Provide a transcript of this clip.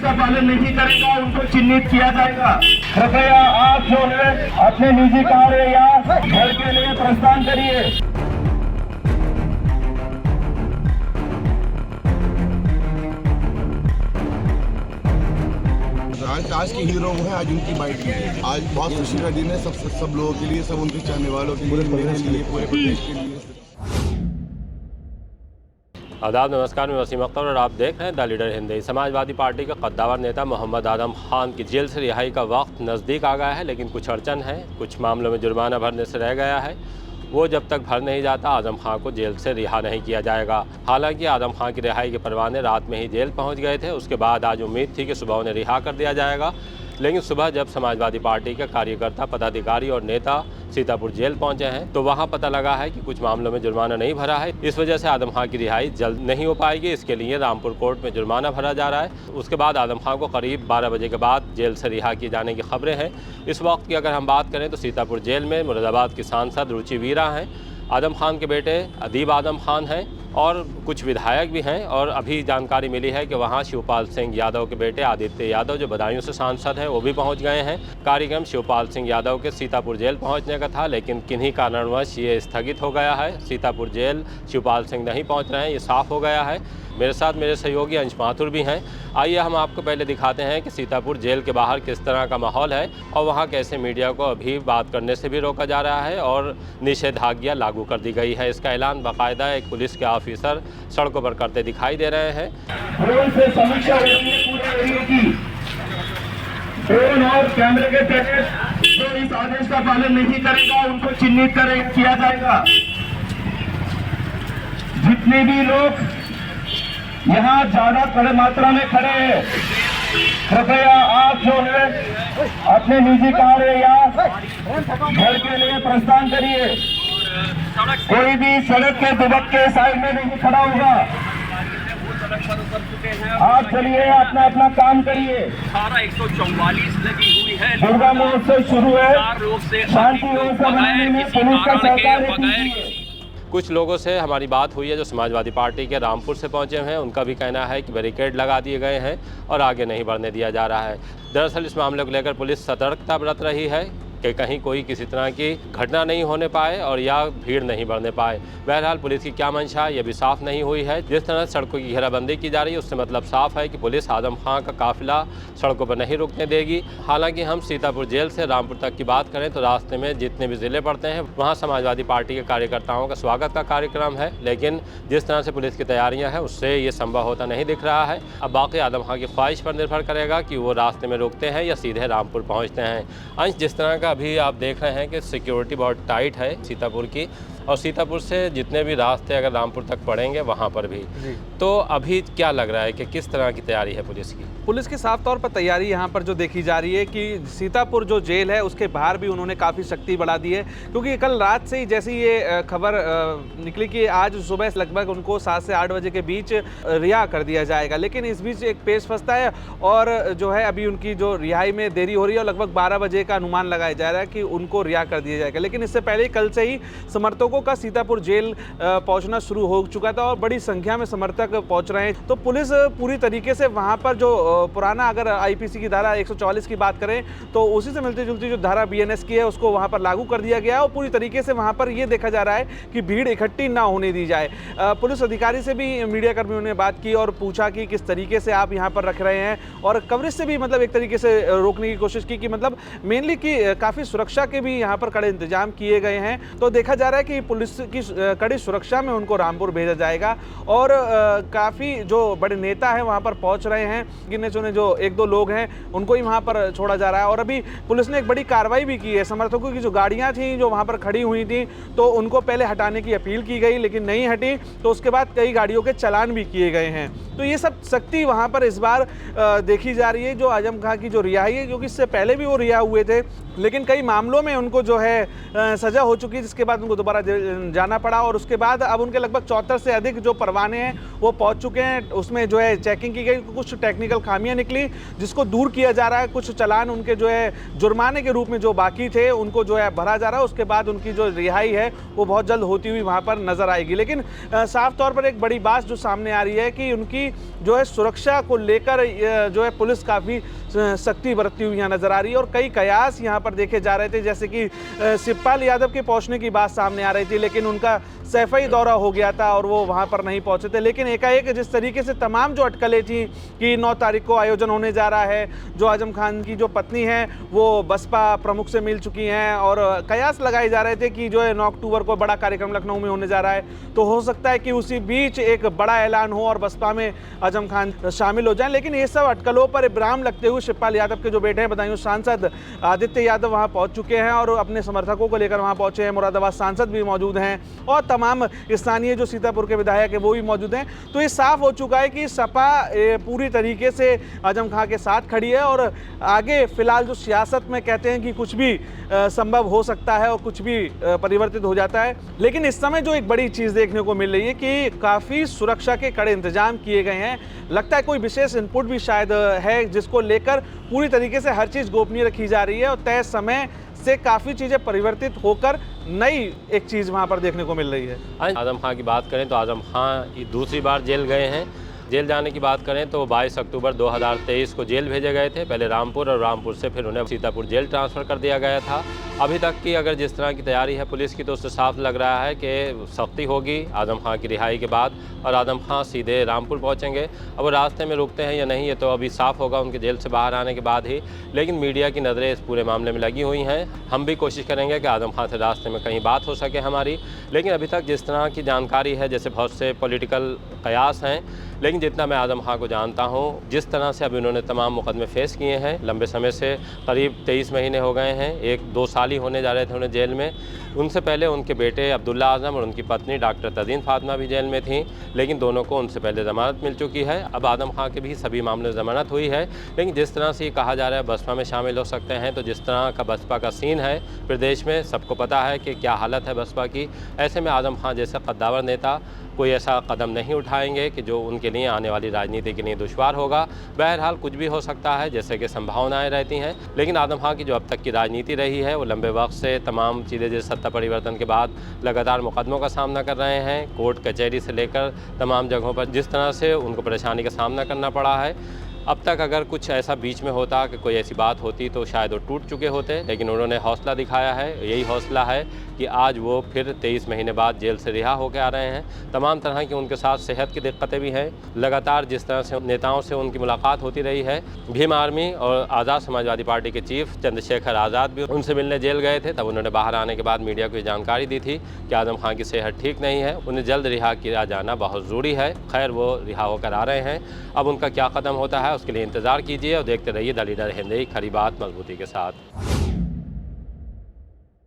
का पालन नहीं करेगा उनको चिन्हित किया जाएगा। कृपया आप जो है अपने निजी कार्य या घर के लिए प्रस्थान करिए। आज के हीरो वो है, आज उनकी बाइट की है। आज बहुत खुशी का दिन है सब लोगों के लिए, सब उनके चाहने वालों के लिए, मेरे लिए, पूरे प्रदेश के लिए। आदाब, नमस्कार, मैं वसीम अख्तर और आप देख रहे हैं the leader Hindi. Samajwadi party के कद्दावर नेता मोहम्मद आदम खान की जेल से रिहाई का वक्त नज़दीक आ गया है, लेकिन कुछ अड़चन है। कुछ मामलों में जुर्माना भरने से रह गया है। वो जब तक भर नहीं जाता आदम खान को जेल से रिहा नहीं किया जाएगा। हालांकि आदम खान की रिहाई के परवाने रात में ही जेल पहुंच गए थे। उसके बाद आज उम्मीद थी कि सुबह उन्हें रिहा कर दिया जाएगा, लेकिन सुबह जब समाजवादी पार्टी के कार्यकर्ता, पदाधिकारी और नेता सीतापुर जेल पहुंचे हैं तो वहां पता लगा है कि कुछ मामलों में जुर्माना नहीं भरा है। इस वजह से आदम खान की रिहाई जल्द नहीं हो पाएगी। इसके लिए रामपुर कोर्ट में जुर्माना भरा जा रहा है। उसके बाद आदम खान को करीब 12 बजे के बाद जेल से रिहा किए जाने की खबरें हैं। इस वक्त की अगर हम बात करें तो सीतापुर जेल में मुरादाबाद की सांसद रुचि वीरा हैं, आदम खान के बेटे अदीब आदम खान हैं और कुछ विधायक भी हैं। और अभी जानकारी मिली है कि वहां शिवपाल सिंह यादव के बेटे आदित्य यादव जो बदायूं से सांसद हैं वो भी पहुंच गए हैं। कार्यक्रम शिवपाल सिंह यादव के सीतापुर जेल पहुंचने का था, लेकिन किन्हीं कारणवश ये स्थगित हो गया है। सीतापुर जेल शिवपाल सिंह नहीं पहुंच रहे हैं, ये साफ हो गया है। मेरे साथ मेरे सहयोगी अंश माथुर भी हैं। आइए हम आपको पहले दिखाते हैं कि सीतापुर जेल के बाहर किस तरह का माहौल है और वहाँ कैसे मीडिया को अभी बात करने से भी रोका जा रहा है और निषेधाज्ञा लागू कर दी गई है। इसका ऐलान बाकायदा एक पुलिस के ऑफिसर सड़कों पर करते दिखाई दे रहे हैं। ड्रोन से समीक्षा हो रही है पूरे एरिया की। ड्रोन और कैमरे के तहत जो इस आदेश का पालन नहीं करेगा उनको चिन्हित किया जाएगा। जितने भी लोग यहाँ ज्यादा बड़े मात्रा में खड़े हैं, कृपया आप जो है अपने निजी कार्य या घर के लिए प्रस्थान करिए। कोई भी सड़क के दुबक के साइड में नहीं खड़ा होगा। आप चलिए, अपना अपना काम करिए। 144 लगी हुई है। दुर्गा महोत्सव शुरू है, शांति व्यवस्था बनाने में पुलिस का सहकार कीजिए। कुछ लोगों से हमारी बात हुई है जो समाजवादी पार्टी के रामपुर से पहुंचे हैं। उनका भी कहना है कि बैरिकेड लगा दिए गए हैं और आगे नहीं बढ़ने दिया जा रहा है। दरअसल इस मामले को लेकर पुलिस सतर्कता बरत रही है कि कहीं कोई किसी तरह की घटना नहीं होने पाए और या भीड़ नहीं बढ़ने पाए। बहरहाल पुलिस की क्या मंशा ये भी साफ नहीं हुई है। जिस तरह सड़कों की घेराबंदी की जा रही है उससे मतलब साफ है कि पुलिस आदम खान का काफिला सड़कों पर नहीं रुकने देगी। हालांकि हम सीतापुर जेल से रामपुर तक की बात करें तो रास्ते में जितने भी ज़िले पड़ते हैं वहाँ समाजवादी पार्टी के कार्यकर्ताओं का स्वागत का कार्यक्रम है, लेकिन जिस तरह से पुलिस की तैयारियाँ हैं उससे ये संभव होता नहीं दिख रहा है। अब बाकी आदम खान की ख्वाहिश पर निर्भर करेगा कि वो रास्ते में रुकते हैं या सीधे रामपुर पहुँचते हैं। अंश, जिस तरह का अभी आप देख रहे हैं कि सिक्योरिटी बहुत टाइट है सीतापुर की, और सीतापुर से जितने भी रास्ते अगर रामपुर तक पड़ेंगे वहाँ पर भी, तो अभी क्या लग रहा है कि किस तरह की तैयारी है पुलिस की? पुलिस की साफ तौर पर तैयारी यहाँ पर जो देखी जा रही है कि सीतापुर जो जेल है उसके बाहर भी उन्होंने काफ़ी सख्ती बढ़ा दी है, क्योंकि कल रात से ही जैसे ये खबर निकली कि आज सुबह लगभग उनको 7 से 8 बजे के बीच रिहा कर दिया जाएगा, लेकिन इस बीच एक पेश फंसता है और जो है अभी उनकी जो रिहाई में देरी हो रही है और लगभग 12 बजे का अनुमान लगाया जा रहा है कि उनको रिहा कर दिया जाएगा। लेकिन इससे पहले ही कल से ही समर्थकों का सीतापुर जेल पहुंचना शुरू हो चुका था और बड़ी संख्या में समर्थक पहुंच रहे हैं। तो पुलिस पूरी तरीके से वहां पर जो पुराना अगर आईपीसी की धारा 144 की बात करें तो उसी से मिलती जुलती जो धारा बीएनएस की है उसको वहां पर लागू कर दिया गया और पूरी तरीके से वहां पर यह देखा जा रहा है कि भीड़ इकट्ठी ना होने दी जाए। पुलिस अधिकारी से भी मीडिया कर्मियों ने बात की और पूछा कि किस तरीके से आप यहाँ पर रख रहे हैं और कवरेज से भी मतलब एक तरीके से रोकने की कोशिश की कि मतलब मेनली कि काफ़ी सुरक्षा के भी यहाँ पर कड़े इंतजाम किए गए हैं। तो देखा जा रहा है कि पुलिस की कड़ी सुरक्षा में उनको रामपुर भेजा जाएगा और काफ़ी जो बड़े नेता हैं वहाँ पर पहुँच रहे हैं। गिने चुने जो 1-2 लोग हैं उनको ही वहाँ पर छोड़ा जा रहा है और अभी पुलिस ने एक बड़ी कार्रवाई भी की है। समर्थकों की जो गाड़ियाँ थी जो वहाँ पर खड़ी हुई थी तो उनको पहले हटाने की अपील की गई, लेकिन नहीं हटी, तो उसके बाद कई गाड़ियों के चालान भी किए गए हैं। तो ये सब सख्ती वहाँ पर इस बार देखी जा रही है। जो आजम खां की जो रिहाई है, क्योंकि इससे पहले भी वो रिहा हुए थे लेकिन कई मामलों में उनको जो है सजा हो चुकी है, जिसके बाद उनको दोबारा जाना पड़ा और उसके बाद अब उनके लगभग 74 से अधिक जो परवाने हैं वो पहुंच चुके हैं। उसमें जो है चेकिंग की गई, कुछ टेक्निकल खामियां निकली जिसको दूर किया जा रहा है। कुछ चालान उनके जो है जुर्माने के रूप में जो बाकी थे उनको जो है भरा जा रहा है। उसके बाद उनकी जो रिहाई है वो बहुत जल्द होती हुई वहाँ पर नजर आएगी। लेकिन साफ तौर पर एक बड़ी बात जो सामने आ रही है कि उनकी कि जो है सुरक्षा को लेकर जो है पुलिस काफ़ी सख्ती बरतती हुई यहाँ नजर आ रही है और कई कयास यहाँ पर देखे जा रहे थे, जैसे कि शिवपाल यादव के पहुँचने की बात सामने आ रही थी, लेकिन उनका सैफई दौरा हो गया था और वो वहाँ पर नहीं पहुँचे थे। लेकिन एकाएक जिस तरीके से तमाम जो अटकलें थी कि 9 तारीख को आयोजन होने जा रहा है, जो आजम खान की जो पत्नी है वो बसपा प्रमुख से मिल चुकी हैं और कयास लगाए जा रहे थे कि जो है 9 अक्टूबर को बड़ा कार्यक्रम लखनऊ में होने जा रहा है, तो हो सकता है कि उसी बीच एक बड़ा ऐलान हो और बसपा में आजम खान शामिल हो जाएं। लेकिन ये सब अटकलों पर इब्राम लगते हुए शिवपाल यादव के जो बेटे हैं बदायूं सांसद आदित्य यादव वहाँ पहुँच चुके हैं और अपने समर्थकों को लेकर वहाँ पहुँचे हैं। मुरादाबाद सांसद भी मौजूद हैं और तमाम स्थानीय जो सीतापुर के विधायक है वो भी मौजूद हैं। तो ये साफ हो चुका है कि सपा पूरी तरीके से आजम खान के साथ खड़ी है और आगे फिलहाल जो सियासत में कहते हैं कि कुछ भी संभव हो सकता है और कुछ भी परिवर्तित हो जाता है। लेकिन इस समय जो एक बड़ी चीज़ देखने को मिल रही है कि काफ़ी सुरक्षा के कड़े इंतजाम किए गए हैं। लगता है कोई विशेष इनपुट भी शायद है जिसको लेकर पूरी तरीके से हर चीज़ गोपनीय रखी जा रही है और तय समय से काफ़ी चीज़ें परिवर्तित होकर नई एक चीज़ वहाँ पर देखने को मिल रही है। आजम खान की बात करें तो आजम खान दूसरी बार जेल गए हैं। जेल जाने की बात करें तो 22 अक्टूबर 2023 को जेल भेजे गए थे, पहले रामपुर और रामपुर से फिर उन्हें सीतापुर जेल ट्रांसफ़र कर दिया गया था। अभी तक की अगर जिस तरह की तैयारी है पुलिस की तो उससे साफ लग रहा है कि सख्ती होगी आजम खान की रिहाई के बाद और आजम खान सीधे रामपुर पहुंचेंगे। अब वो रास्ते में रुकते हैं या नहीं ये तो अभी साफ़ होगा उनके जेल से बाहर आने के बाद ही। लेकिन मीडिया की नज़रें इस पूरे मामले में लगी हुई हैं। हम भी कोशिश करेंगे कि आजम खान से रास्ते में कहीं बात हो सके हमारी, लेकिन अभी तक जिस तरह की जानकारी है जैसे बहुत से पॉलिटिकल कयास हैं, लेकिन जितना मैं आजम खान को जानता हूँ, जिस तरह से अभी उन्होंने तमाम मुकदमे फेस किए हैं लंबे समय से, करीब 23 महीने हो गए हैं, 1-2 साल ही होने जा रहे थे उन्हें जेल में। उनसे पहले उनके बेटे अब्दुल्ला आजम और उनकी पत्नी डॉक्टर तज़ीन फातिमा भी जेल में थीं, लेकिन दोनों को उनसे पहले ज़मानत मिल चुकी है। अब आजम खान के भी सभी मामलों में ज़मानत हुई है। लेकिन जिस तरह से ये कहा जा रहा है बसपा में शामिल हो सकते हैं, तो जिस तरह का बसपा का सीन है प्रदेश में सबको पता है कि क्या हालत है बसपा की। ऐसे में आजम खान जैसे कद्दावर नेता कोई ऐसा कदम नहीं उठाएंगे कि जो उनके लिए आने वाली राजनीति के लिए दुश्वार होगा। बहरहाल कुछ भी हो सकता है जैसे कि संभावनाएं रहती हैं, लेकिन आजम खान की जो अब तक की राजनीति रही है वो लंबे वक्त से तमाम चीज़ें जैसे सत्ता परिवर्तन के बाद लगातार मुकदमों का सामना कर रहे हैं, कोर्ट कचहरी से लेकर तमाम जगहों पर जिस तरह से उनको परेशानी का सामना करना पड़ा है। अब तक अगर कुछ ऐसा बीच में होता कि कोई ऐसी बात होती तो शायद वो टूट चुके होते, लेकिन उन्होंने हौसला दिखाया है। यही हौसला है कि आज वो फिर 23 महीने बाद जेल से रिहा होकर आ रहे हैं। तमाम तरह की उनके साथ सेहत की दिक्कतें भी हैं। लगातार जिस तरह से नेताओं से उनकी मुलाकात होती रही है, भीम आर्मी और आज़ाद समाजवादी पार्टी के चीफ चंद्रशेखर आज़ाद भी उनसे मिलने जेल गए थे। तब उन्होंने बाहर आने के बाद मीडिया को जानकारी दी थी कि आजम खान की सेहत ठीक नहीं है, उन्हें जल्द रिहा किया जाना बहुत ज़रूरी है। खैर वो रिहा होकर आ रहे हैं। अब उनका क्या कदम होता है उसके लिए इंतज़ार कीजिए और देखते रहिए द लीडर हिंद, खरी बात मजबूती के साथ।